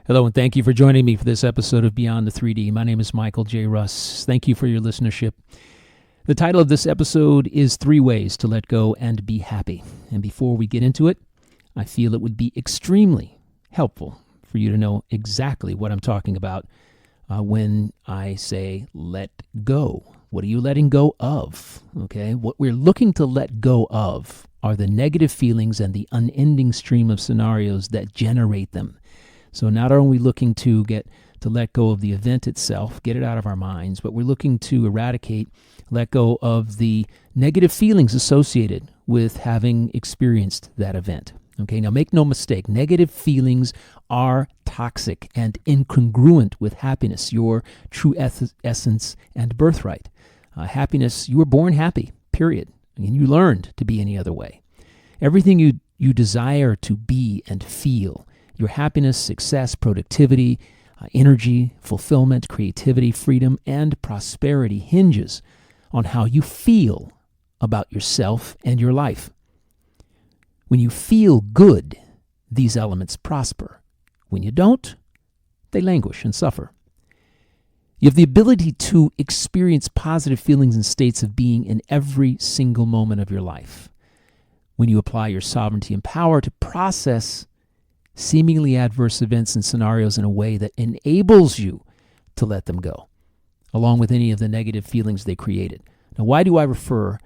Hello, and thank you for joining me for this episode of Beyond the 3D. My name is Michael J. Russ. Thank you for your listenership. The title of this episode is 3 Ways to Let Go and Be Happy. And before we get into it, I feel it would be extremely helpful for you to know exactly what I'm talking about when I say let go. What are you letting go of? Okay, what we're looking to let go of are the negative feelings and the unending stream of scenarios that generate them. So not are we looking to let go of the event itself, get it out of our minds, but we're looking to eradicate, let go of the negative feelings associated with having experienced that event. Okay, now make no mistake, negative feelings are toxic and incongruent with happiness, your true essence and birthright. Happiness, you were born happy, period. And you learned to be any other way. Everything you desire to be and feel, your happiness, success, productivity, energy, fulfillment, creativity, freedom, and prosperity hinges on how you feel about yourself and your life. When you feel good, these elements prosper. When you don't, they languish and suffer. You have the ability to experience positive feelings and states of being in every single moment of your life. When you apply your sovereignty and power to process seemingly adverse events and scenarios in a way that enables you to let them go, along with any of the negative feelings they created. Now, why do I refer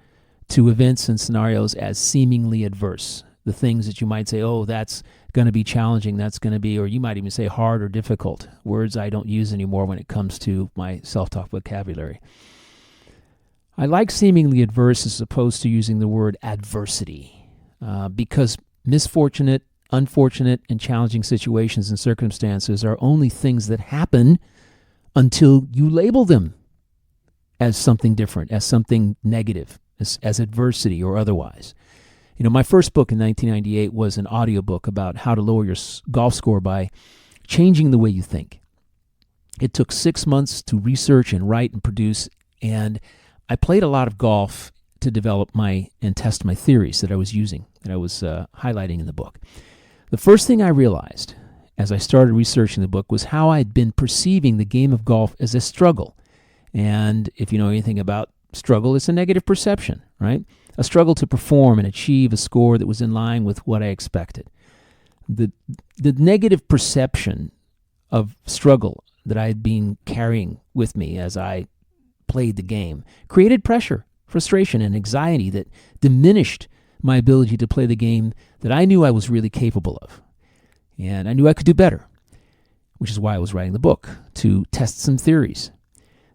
to events and scenarios as seemingly adverse? The things that you might say, oh, that's going to be challenging, that's going to be, or you might even say hard or difficult, words I don't use anymore when it comes to my self-talk vocabulary. I like seemingly adverse as opposed to using the word adversity, because misfortunate, unfortunate, and challenging situations and circumstances are only things that happen until you label them as something different, as something negative, as adversity or otherwise. You know, my first book in 1998 was an audiobook about how to lower your golf score by changing the way you think. It took 6 months to research and write and produce, and I played a lot of golf to develop and test my theories that I was using, that I was highlighting in the book. The first thing I realized as I started researching the book was how I'd been perceiving the game of golf as a struggle. And if you know anything about struggle, it's a negative perception, right? A struggle to perform and achieve a score that was in line with what I expected. The negative perception of struggle that I had been carrying with me as I played the game created pressure, frustration, and anxiety that diminished my ability to play the game that I knew I was really capable of. And I knew I could do better, which is why I was writing the book, to test some theories.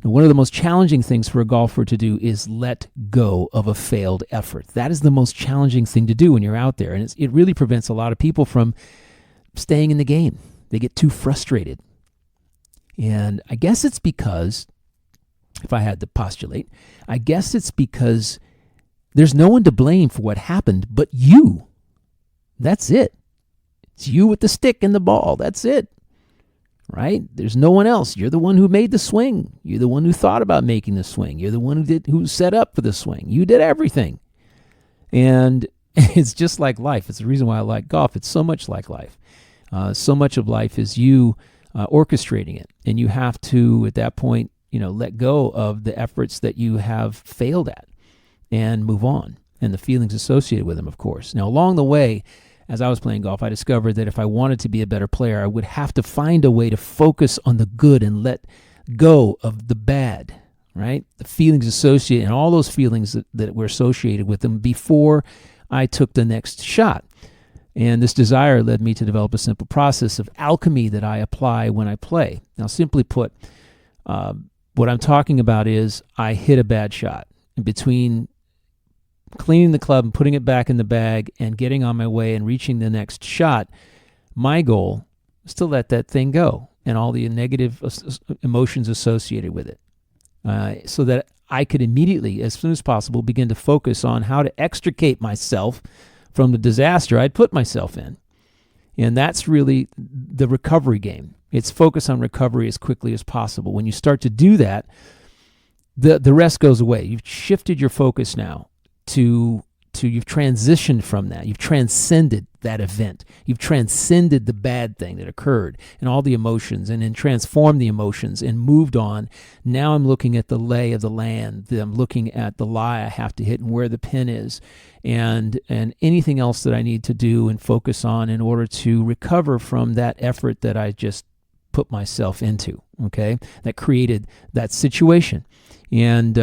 And one of the most challenging things for a golfer to do is let go of a failed effort. That is the most challenging thing to do when you're out there. And it really prevents a lot of people from staying in the game. They get too frustrated. And I guess it's because, if I had to postulate, I guess it's because there's no one to blame for what happened but you. That's it. It's you with the stick and the ball. That's it. Right? There's no one else. You're the one who made the swing. You're the one who thought about making the swing. You're the one who set up for the swing. You did everything. And it's just like life. It's the reason why I like golf. It's so much like life. So much of life is you orchestrating it. And you have to, at that point, let go of the efforts that you have failed at and move on, and the feelings associated with them, of course. Now, along the way, as I was playing golf, I discovered that if I wanted to be a better player, I would have to find a way to focus on the good and let go of the bad, right? The feelings associated, and all those feelings that were associated with them before I took the next shot. And this desire led me to develop a simple process of alchemy that I apply when I play. Now, simply put, what I'm talking about is I hit a bad shot. And between cleaning the club and putting it back in the bag and getting on my way and reaching the next shot, my goal is to let that thing go and all the negative emotions associated with it, so that I could immediately, as soon as possible, begin to focus on how to extricate myself from the disaster I'd put myself in. And that's really the recovery game. It's focus on recovery as quickly as possible. When you start to do that, the rest goes away. You've shifted your focus now to you've transitioned from that. You've transcended that event. You've transcended the bad thing that occurred and all the emotions, and then transformed the emotions and moved on. Now I'm looking at the lay of the land. I'm looking at the lie I have to hit and where the pin is, and anything else that I need to do and focus on in order to recover from that effort that I just put myself into, okay, that created that situation. And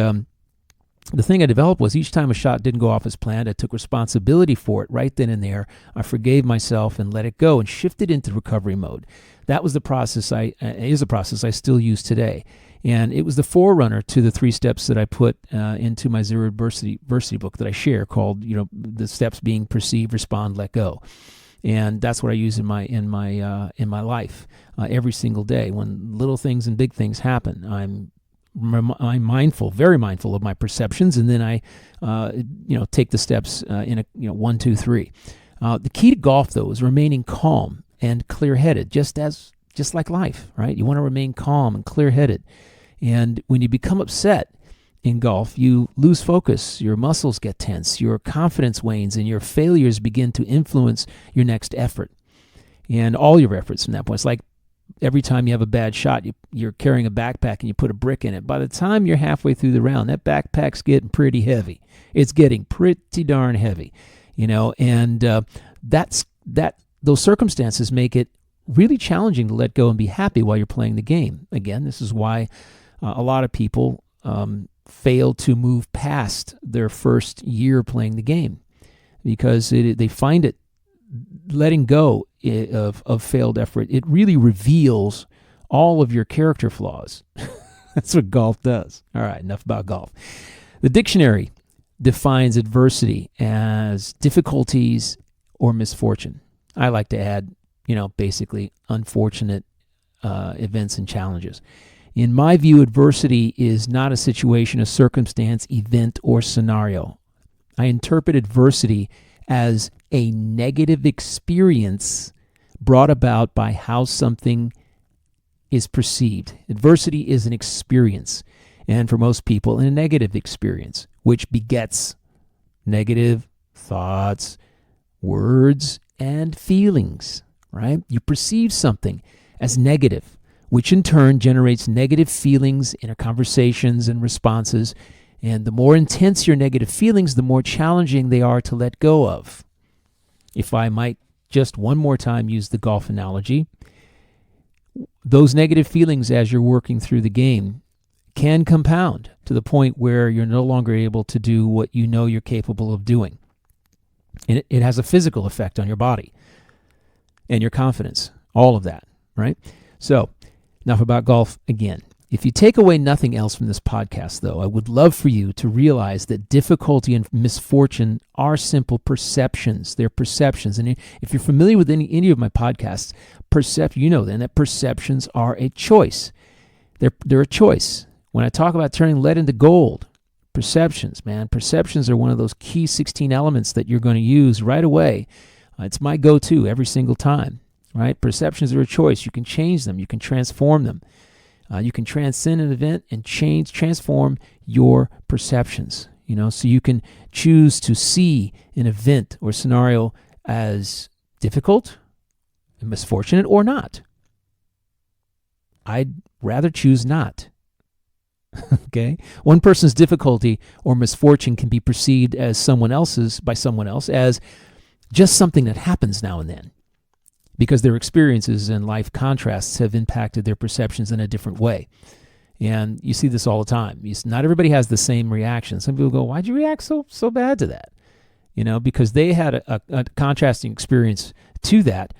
the thing I developed was each time a shot didn't go off as planned, I took responsibility for it right then and there. I forgave myself and let it go and shifted into recovery mode. That was the process is a process I still use today. And it was the forerunner to the 3 steps that I put into my Zero Adversity book that I share, called, the steps being perceive, respond, let go. And that's what I use in my life every single day. When little things and big things happen, I'm mindful, very mindful of my perceptions, and then I, take the steps in a 1, 2, 3. The key to golf, though, is remaining calm and clear-headed, just like life, right? You want to remain calm and clear-headed, and when you become upset in golf, you lose focus, your muscles get tense, your confidence wanes, and your failures begin to influence your next effort and all your efforts from that point. It's like every time you have a bad shot, you're carrying a backpack and you put a brick in it. By the time you're halfway through the round, that backpack's getting pretty heavy. It's getting pretty darn heavy, and those circumstances make it really challenging to let go and be happy while you're playing the game. Again, this is why a lot of people fail to move past their first year playing the game, because they find it, letting go of failed effort, it really reveals all of your character flaws. That's what golf does. All right, enough about golf. The dictionary defines adversity as difficulties or misfortune. I like to add, basically unfortunate events and challenges. In my view, adversity is not a situation, a circumstance, event, or scenario. I interpret adversity as a negative experience brought about by how something is perceived. Adversity is an experience, and for most people, a negative experience, which begets negative thoughts, words, and feelings, right? You perceive something as negative, which in turn generates negative feelings, inner conversations, and responses. And the more intense your negative feelings, the more challenging they are to let go of. If I might just one more time use the golf analogy, those negative feelings as you're working through the game can compound to the point where you're no longer able to do what you know you're capable of doing. And it has a physical effect on your body and your confidence, all of that, right? So, enough about golf again. If you take away nothing else from this podcast, though, I would love for you to realize that difficulty and misfortune are simple perceptions. They're perceptions. And if you're familiar with any of my podcasts, you know then that perceptions are a choice. They're a choice. When I talk about turning lead into gold, perceptions are one of those key 16 elements that you're going to use right away. It's my go-to every single time, right? Perceptions are a choice. You can change them. You can transform them. You can transcend an event and transform your perceptions. So you can choose to see an event or scenario as difficult, misfortunate, or not. I'd rather choose not. Okay? One person's difficulty or misfortune can be perceived as by someone else as just something that happens now and then, because their experiences and life contrasts have impacted their perceptions in a different way. And you see this all the time. Not everybody has the same reaction. Some people go, why'd you react so bad to that? Because they had a contrasting experience to that.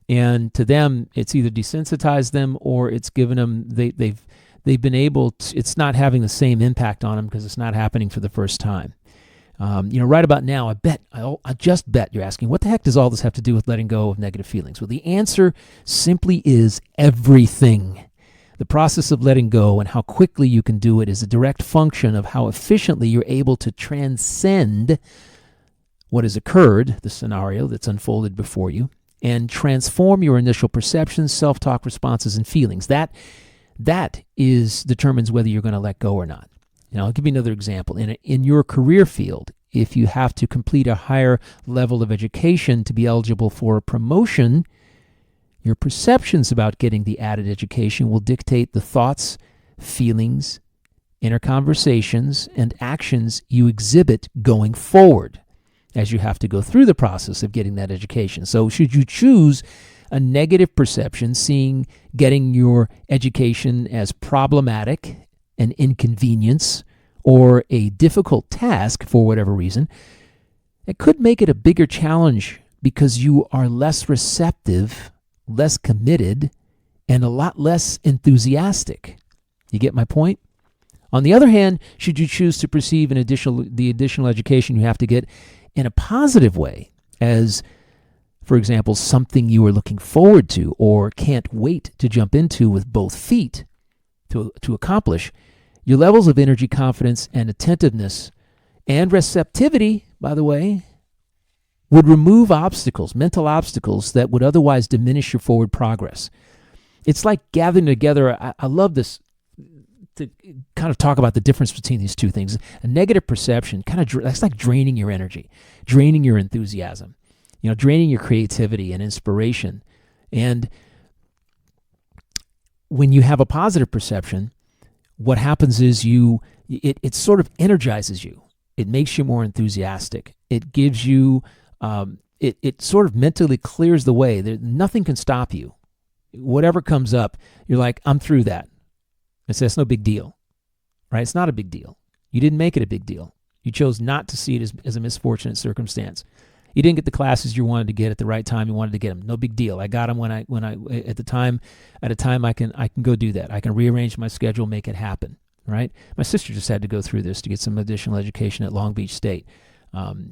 And to them, it's either desensitized them or it's given them, they've been able to, it's not having the same impact on them because it's not happening for the first time. Right about now, I just bet you're asking, what the heck does all this have to do with letting go of negative feelings? Well, the answer simply is everything. The process of letting go and how quickly you can do it is a direct function of how efficiently you're able to transcend what has occurred, the scenario that's unfolded before you, and transform your initial perceptions, self-talk, responses, and feelings. That determines whether you're going to let go or not. I'll give you another example. In your career field, if you have to complete a higher level of education to be eligible for a promotion, your perceptions about getting the added education will dictate the thoughts, feelings, inner conversations, and actions you exhibit going forward as you have to go through the process of getting that education. So should you choose a negative perception, seeing getting your education as problematic, an inconvenience, or a difficult task for whatever reason, it could make it a bigger challenge because you are less receptive, less committed, and a lot less enthusiastic. You get my point? On the other hand, should you choose to perceive the additional education you have to get in a positive way, as, for example, something you are looking forward to or can't wait to jump into with both feet to accomplish, your levels of energy, confidence, and attentiveness and receptivity, by the way, would remove obstacles, mental obstacles that would otherwise diminish your forward progress. It's like gathering together. I love this, to kind of talk about the difference between these two things. A negative perception, that's like draining your energy, draining your enthusiasm, draining your creativity and inspiration. And when you have a positive perception, what happens is it sort of energizes you. It makes you more enthusiastic. It gives you, it sort of mentally clears the way. Nothing can stop you. Whatever comes up, you're like, I'm through that. That's no big deal, right? It's not a big deal. You didn't make it a big deal. You chose not to see it as a misfortunate circumstance. You didn't get the classes you wanted to get at the right time you wanted to get them. No big deal. I got them when I at a time I can go do that. I can rearrange my schedule, make it happen, right? My sister just had to go through this to get some additional education at Long Beach State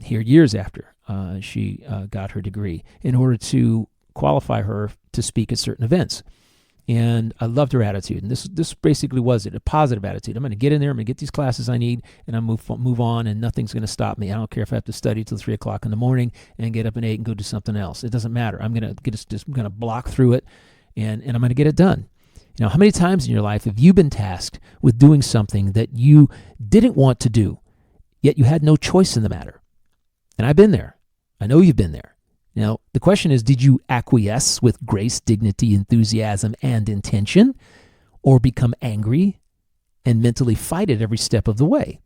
here years after she got her degree in order to qualify her to speak at certain events. And I loved her attitude. And this basically was it, a positive attitude. I'm going to get in there, I'm going to get these classes I need, and I'll move on, and nothing's going to stop me. I don't care if I have to study till 3 o'clock in the morning and get up at 8 and go do something else. It doesn't matter. I'm going to block through it, and I'm going to get it done. How many times in your life have you been tasked with doing something that you didn't want to do, yet you had no choice in the matter? And I've been there. I know you've been there. Now, the question is, did you acquiesce with grace, dignity, enthusiasm, and intention, or become angry and mentally fight it every step of the way?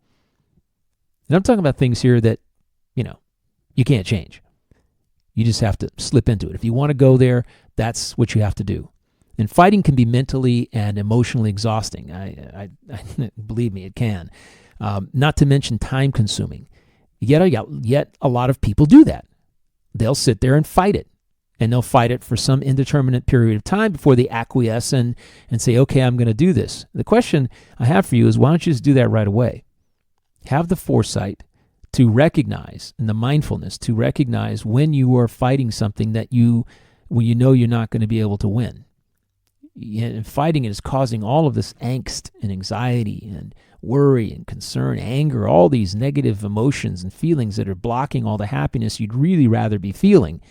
And I'm talking about things here that, you can't change. You just have to slip into it. If you want to go there, that's what you have to do. And fighting can be mentally and emotionally exhausting. I believe me, it can. Not to mention time-consuming. Yet a lot of people do that. They'll sit there and fight it. And they'll fight it for some indeterminate period of time before they acquiesce and say, okay, I'm going to do this. The question I have for you is, why don't you just do that right away? Have the foresight to recognize, and the mindfulness to recognize when you are fighting something when you know you're not going to be able to win. And fighting it is causing all of this angst and anxiety and worry and concern, anger, all these negative emotions and feelings that are blocking all the happiness you'd really rather be feeling.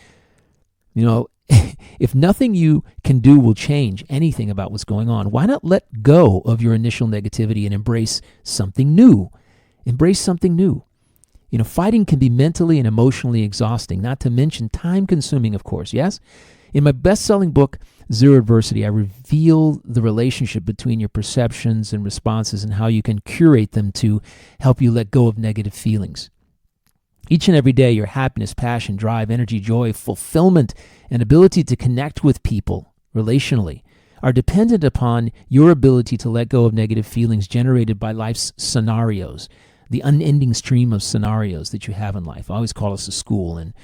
If nothing you can do will change anything about what's going on, why not let go of your initial negativity and embrace something new? Embrace something new. Fighting can be mentally and emotionally exhausting, not to mention time-consuming, of course, yes? In my best-selling book, Zero Adversity, I reveal the relationship between your perceptions and responses and how you can curate them to help you let go of negative feelings. Each and every day, your happiness, passion, drive, energy, joy, fulfillment, and ability to connect with people relationally are dependent upon your ability to let go of negative feelings generated by life's scenarios, the unending stream of scenarios that you have in life. I always call us a school, and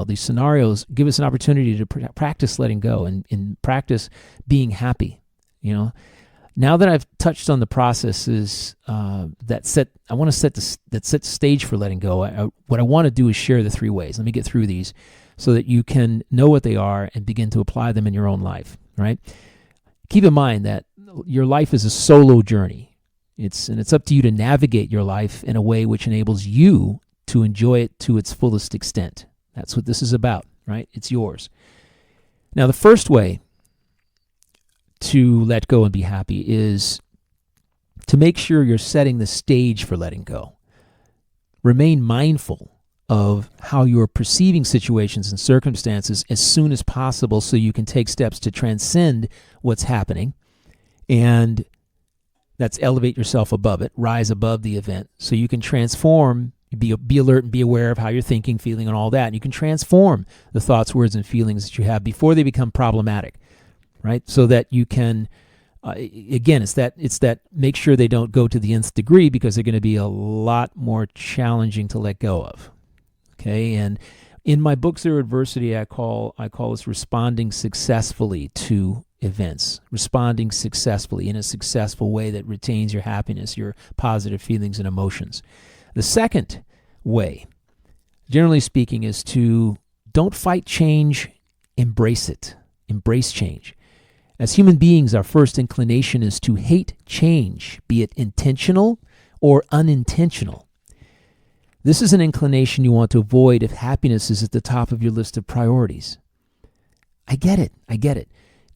these scenarios give us an opportunity to practice letting go and practice being happy. Now that I've touched on the processes that set the stage for letting go, what I want to do is share the 3 ways. Let me get through these so that you can know what they are and begin to apply them in your own life. Right? Keep in mind that your life is a solo journey. It's up to you to navigate your life in a way which enables you to enjoy it to its fullest extent. That's what this is about, right? It's yours. Now, the first way to let go and be happy is to make sure you're setting the stage for letting go. remain mindful of how you're perceiving situations and circumstances as soon as possible so you can take steps to transcend what's happening, and that's elevate yourself above it, rise above the event, so you can transform, be alert and be aware of how you're thinking, feeling, and all that. And you can transform the thoughts, words, and feelings that you have before they become problematic, right? So that you can, again, it's that make sure they don't go to the nth degree, because they're going to be a lot more challenging to let go of. Okay, and in my book Zero Adversity, I call this responding successfully to events, responding successfully in a successful way that retains your happiness, your positive feelings and emotions. The second way, generally speaking, is to don't fight change, embrace it. Embrace change. As human beings, our first inclination is to hate change, be it intentional or unintentional. This is an inclination you want to avoid if happiness is at the top of your list of priorities. I get it.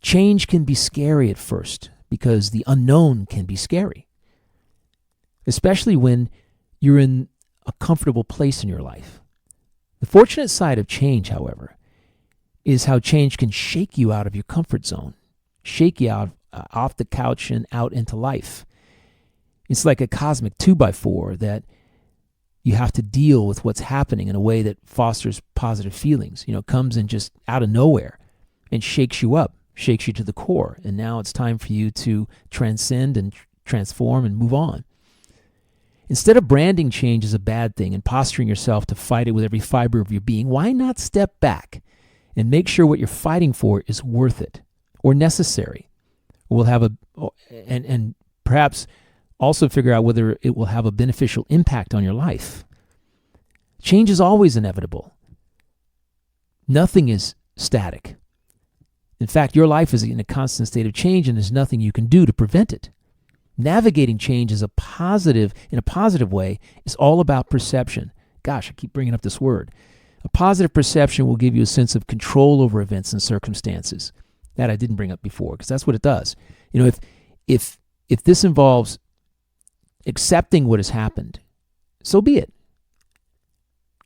Change can be scary at first because the unknown can be scary, especially when you're in a comfortable place in your life. The fortunate side of change, however, is how change can shake you out of your comfort zone, shake you out off the couch and out into life. It's like a cosmic 2x4 that you have to deal with what's happening in a way that fosters positive feelings, comes in just out of nowhere and shakes you up, shakes you to the core. And now it's time for you to transcend and transform and move on. Instead of branding change as a bad thing and posturing yourself to fight it with every fiber of your being, why not step back and make sure what you're fighting for is worth it or necessary? And perhaps also figure out whether it will have a beneficial impact on your life. Change is always inevitable. Nothing is static. In fact, your life is in a constant state of change, and there's nothing you can do to prevent it. Navigating change in a positive way is all about perception. Gosh, I keep bringing up this word. A positive perception will give you a sense of control over events and circumstances. That I didn't bring up before, because that's what it does. If this involves accepting what has happened, so be it.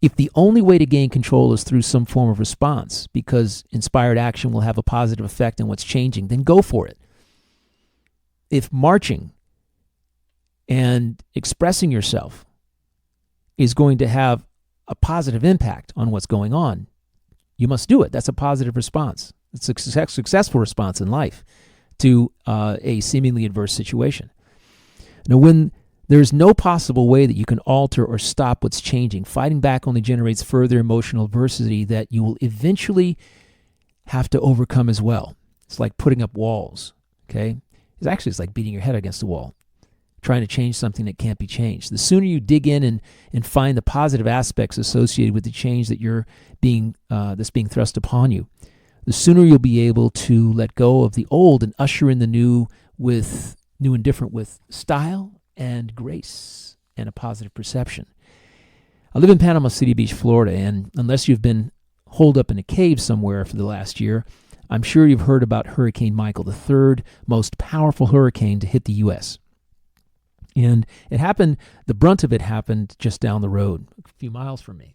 If the only way to gain control is through some form of response, because inspired action will have a positive effect on what's changing, then go for it. If marching and expressing yourself is going to have a positive impact on what's going on, you must do it. That's a positive response. It's a successful response in life to a seemingly adverse situation. Now, when there's no possible way that you can alter or stop what's changing, fighting back only generates further emotional adversity that you will eventually have to overcome as well. It's like putting up walls, okay? It's like beating your head against the wall, trying to change something that can't be changed. The sooner you dig in and find the positive aspects associated with the change that that's being thrust upon you, the sooner you'll be able to let go of the old and usher in the new and different with style and grace and a positive perception. I live in Panama City Beach, Florida, and unless you've been holed up in a cave somewhere for the last year, I'm sure you've heard about Hurricane Michael, the third most powerful hurricane to hit the U.S. And the brunt of it happened just down the road, a few miles from me.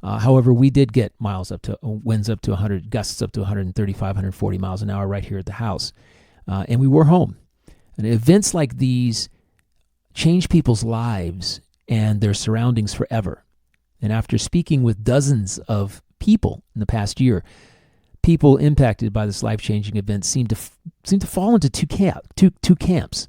However, we did get winds up to 100, gusts up to 135, 140 miles an hour right here at the house. And we were home. And events like these change people's lives and their surroundings forever. And after speaking with dozens of people in the past year, people impacted by this life-changing event seem to fall into two camps.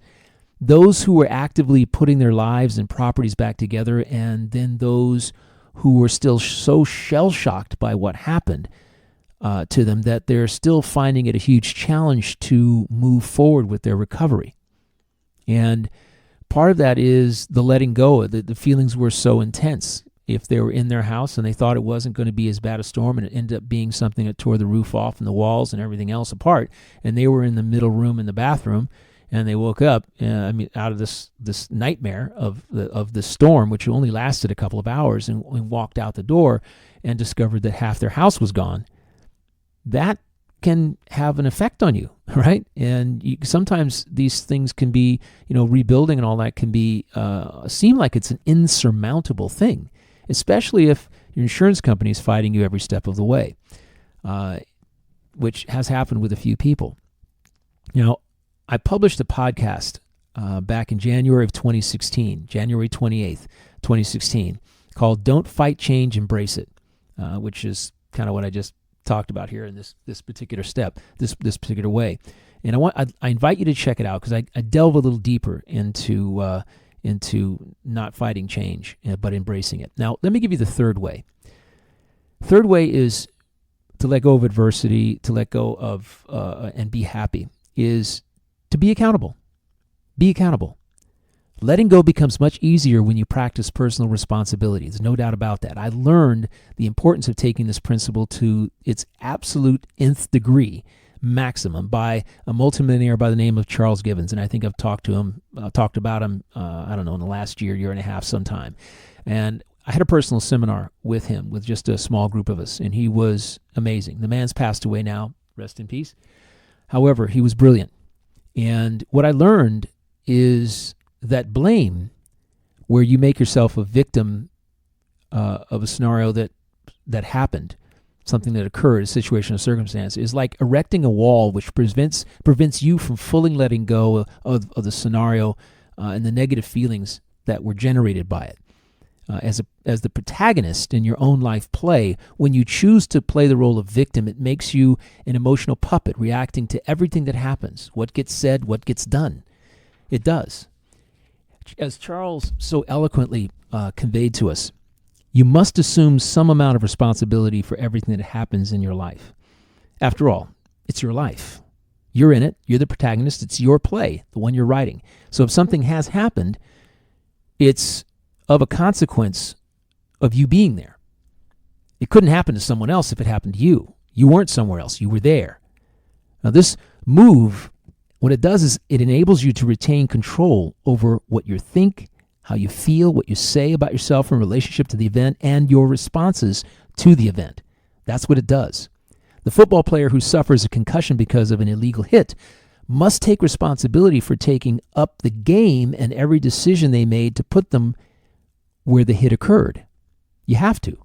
Those who were actively putting their lives and properties back together, and then those who were still so shell-shocked by what happened to them that they're still finding it a huge challenge to move forward with their recovery. And part of that is the letting go. The feelings were so intense. If they were in their house and they thought it wasn't going to be as bad a storm, and it ended up being something that tore the roof off and the walls and everything else apart, and they were in the middle room in the bathroom, and they woke up out of this nightmare of the storm, which only lasted a couple of hours, and walked out the door and discovered that half their house was gone. That can have an effect on you. right? And sometimes these things can be, rebuilding and all that can be seem like it's an insurmountable thing, especially if your insurance company is fighting you every step of the way, which has happened with a few people. I published a podcast back in January of 2016, January 28th, 2016, called "Don't Fight Change, Embrace It," which is kind of what I just talked about here in this particular step, this particular way. And I invite you to check it out, because I delve a little deeper into not fighting change, but embracing it. Now, let me give you the third way. Third way is to let go of adversity, to let go of and be happy, is to be accountable. Be accountable. Letting go becomes much easier when you practice personal responsibility. There's no doubt about that. I learned the importance of taking this principle to its absolute nth degree, maximum, by a multimillionaire by the name of Charles Gibbons. And I think I've talked about him, in the last year and a half sometime. And I had a personal seminar with him, with just a small group of us, and he was amazing. The man's passed away now, rest in peace. However, he was brilliant. And what I learned is that blame, where you make yourself a victim of a scenario that happened, something that occurred, a situation, a circumstance, is like erecting a wall which prevents you from fully letting go of the scenario and the negative feelings that were generated by it. As the protagonist in your own life play, when you choose to play the role of victim, it makes you an emotional puppet reacting to everything that happens, what gets said, what gets done. It does. As Charles so eloquently conveyed to us, you must assume some amount of responsibility for everything that happens in your life. After all, it's your life. You're in it. You're the protagonist. It's your play, the one you're writing. So if something has happened, it's of a consequence of you being there. It couldn't happen to someone else if it happened to you. You weren't somewhere else. You were there. Now, this move, what it does is it enables you to retain control over what you think, how you feel, what you say about yourself in relationship to the event, and your responses to the event. That's what it does. The football player who suffers a concussion because of an illegal hit must take responsibility for taking up the game and every decision they made to put them where the hit occurred. You have to.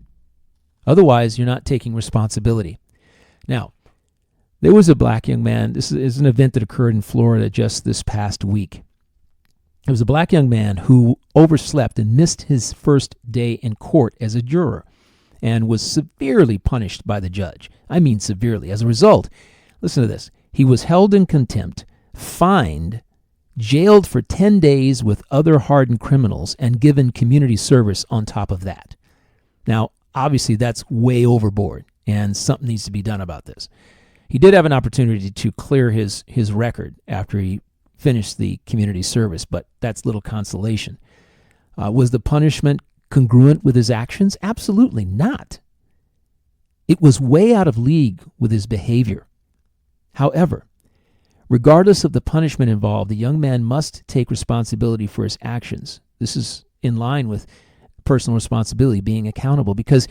Otherwise, you're not taking responsibility. Now, there was a black young man. This is an event that occurred in Florida just this past week. There was a black young man who overslept and missed his first day in court as a juror and was severely punished by the judge. I mean severely. As a result, listen to this. He was held in contempt, fined, jailed for 10 days with other hardened criminals, and given community service on top of that. Now, obviously, that's way overboard, and something needs to be done about this. He did have an opportunity to clear his record after he finished the community service, but that's little consolation. Was the punishment congruent with his actions? Absolutely not. It was way out of league with his behavior. However, regardless of the punishment involved, the young man must take responsibility for his actions. This is in line with personal responsibility, being accountable, because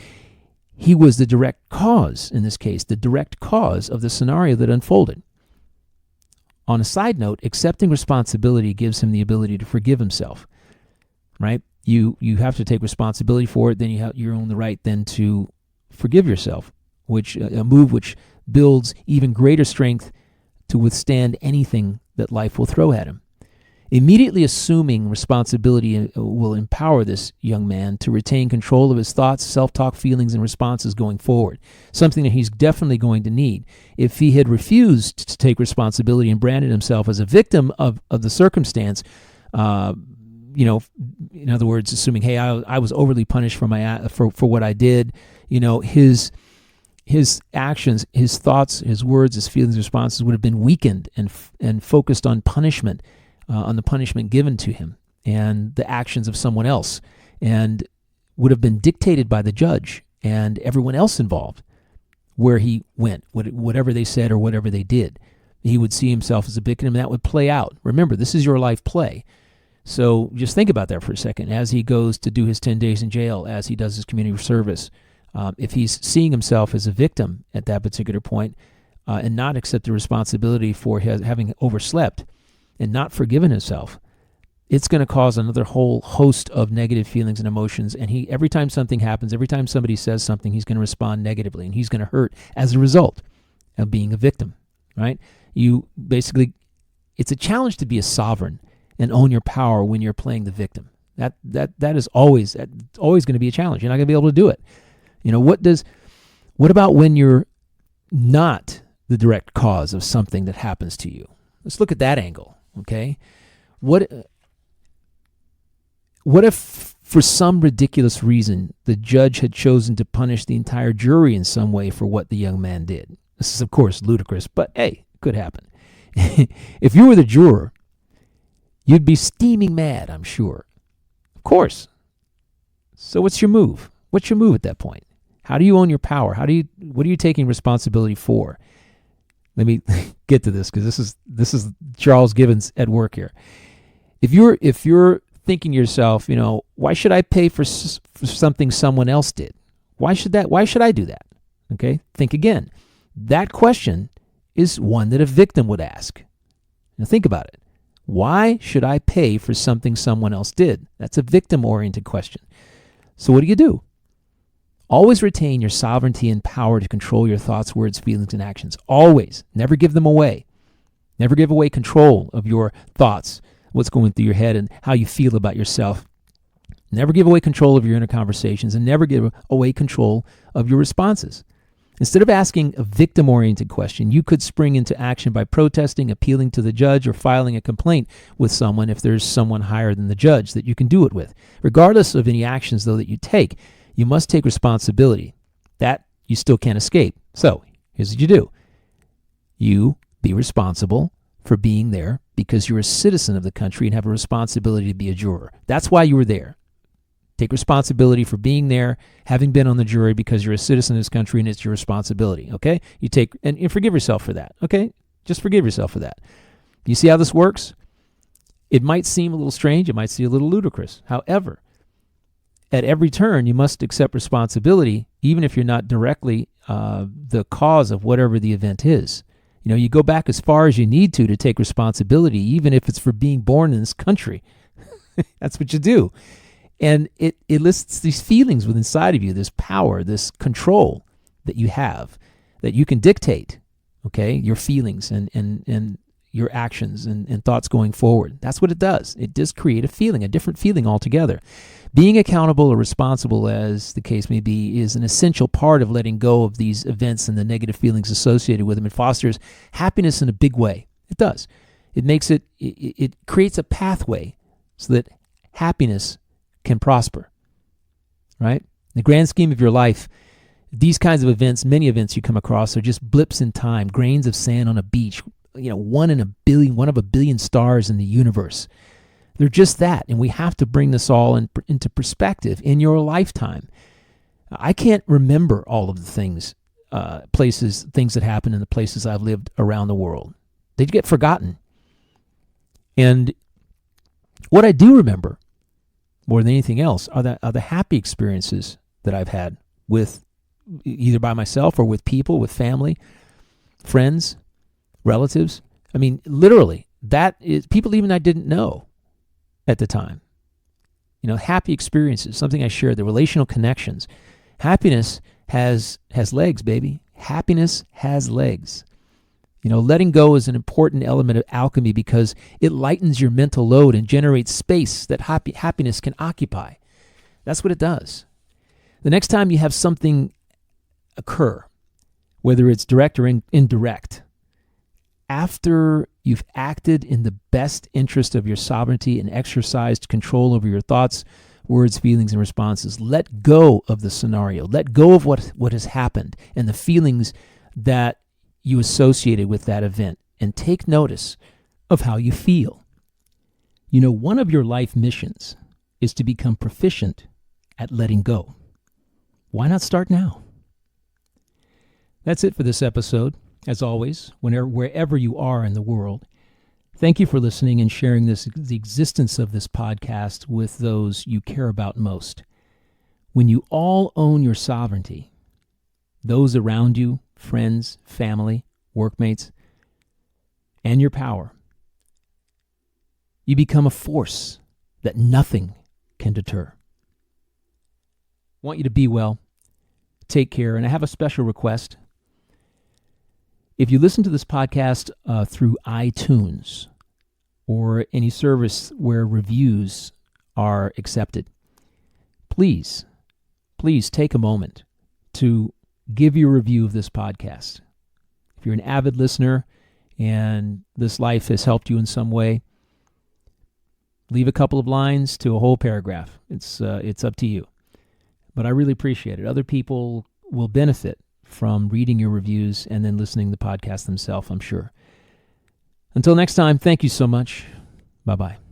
he was the direct cause, in this case, the direct cause of the scenario that unfolded. On a side note, accepting responsibility gives him the ability to forgive himself, right? You have to take responsibility for it, then you own the right then to forgive yourself, which a move which builds even greater strength to withstand anything that life will throw at him. Immediately assuming responsibility will empower this young man to retain control of his thoughts, self-talk, feelings, and responses going forward, something that he's definitely going to need. If he had refused to take responsibility and branded himself as a victim of the circumstance, in other words, assuming, hey, I was overly punished for for what I did, his actions, his thoughts, his words, his feelings, responses would have been weakened and focused on punishment, on the punishment given to him and the actions of someone else, and would have been dictated by the judge and everyone else involved where he went, whatever they said or whatever they did. He would see himself as a victim, and that would play out. Remember, this is your life play. So just think about that for a second. As he goes to do his 10 days in jail, as he does his community service, if he's seeing himself as a victim at that particular point, and not accept the responsibility for having overslept and not forgiven himself, it's going to cause another whole host of negative feelings and emotions. And every time something happens, every time somebody says something, he's going to respond negatively, and he's going to hurt as a result of being a victim, right? You basically, it's a challenge to be a sovereign and own your power when you're playing the victim. That is always going to be a challenge. You're not going to be able to do it. What about when you're not the direct cause of something that happens to you? Let's look at that angle, okay? What if, for some ridiculous reason, the judge had chosen to punish the entire jury in some way for what the young man did? This is, of course, ludicrous, but hey, it could happen. If you were the juror, you'd be steaming mad, I'm sure. Of course. So what's your move? What's your move at that point? How do you own your power? What are you taking responsibility for? Let me get to this, because this is Charles Gibbons at work here. If you're thinking to yourself, why should I pay for something someone else did? Why should I do that? Okay, think again. That question is one that a victim would ask. Now think about it. Why should I pay for something someone else did? That's a victim-oriented question. So what do? Always retain your sovereignty and power to control your thoughts, words, feelings, and actions. Always. Never give them away. Never give away control of your thoughts, what's going through your head, and how you feel about yourself. Never give away control of your inner conversations, and never give away control of your responses. Instead of asking a victim-oriented question, you could spring into action by protesting, appealing to the judge, or filing a complaint with someone if there's someone higher than the judge that you can do it with. Regardless of any actions, though, that you take, you must take responsibility. That you still can't escape. So here's what you do. You be responsible for being there because you're a citizen of the country and have a responsibility to be a juror. That's why you were there. Take responsibility for being there, having been on the jury, because you're a citizen of this country and it's your responsibility, okay? You take and forgive yourself for that, okay? Just forgive yourself for that. You see how this works? It might seem a little strange. It might seem a little ludicrous. However, at every turn, you must accept responsibility, even if you're not directly the cause of whatever the event is. You go back as far as you need to take responsibility, even if it's for being born in this country. That's what you do. And it lists these feelings within inside of you, this power, this control that you have, that you can dictate, okay, your feelings and your actions and thoughts going forward. That's what it does. It does create a different feeling altogether. Being accountable or responsible, as the case may be, is an essential part of letting go of these events and the negative feelings associated with them. It fosters happiness in a big way. It does. It creates a pathway so that happiness can prosper, right? In the grand scheme of your life, these kinds of events, many events you come across, are just blips in time, grains of sand on a beach, one of a billion stars in the universe. They're just that, and we have to bring this all into perspective in your lifetime. I can't remember all of the things that happen in the places I've lived around the world. They get forgotten. And what I do remember, more than anything else, are the happy experiences that I've had with either by myself or with people, with family, friends, relatives. I mean, literally, that is people even I didn't know at the time. Happy experiences, something I shared, the relational connections. Happiness has legs, baby. Happiness has legs. Letting go is an important element of alchemy because it lightens your mental load and generates space that happiness can occupy. That's what it does. The next time you have something occur, whether it's direct or indirect, after you've acted in the best interest of your sovereignty and exercised control over your thoughts, words, feelings, and responses, let go of the scenario. Let go of what has happened and the feelings that you associated with that event, and take notice of how you feel. One of your life missions is to become proficient at letting go. Why not start now? That's it for this episode. As always, wherever you are in the world, thank you for listening and sharing the existence of this podcast with those you care about most. When you all own your sovereignty, those around you, friends, family, workmates, and your power, you become a force that nothing can deter. I want you to be well. Take care. And I have a special request. If you listen to this podcast through iTunes or any service where reviews are accepted, please take a moment to give your review of this podcast. If you're an avid listener and this life has helped you in some way, leave a couple of lines to a whole paragraph. It's up to you. But I really appreciate it. Other people will benefit from reading your reviews and then listening to the podcast themselves, I'm sure. Until next time, thank you so much. Bye-bye.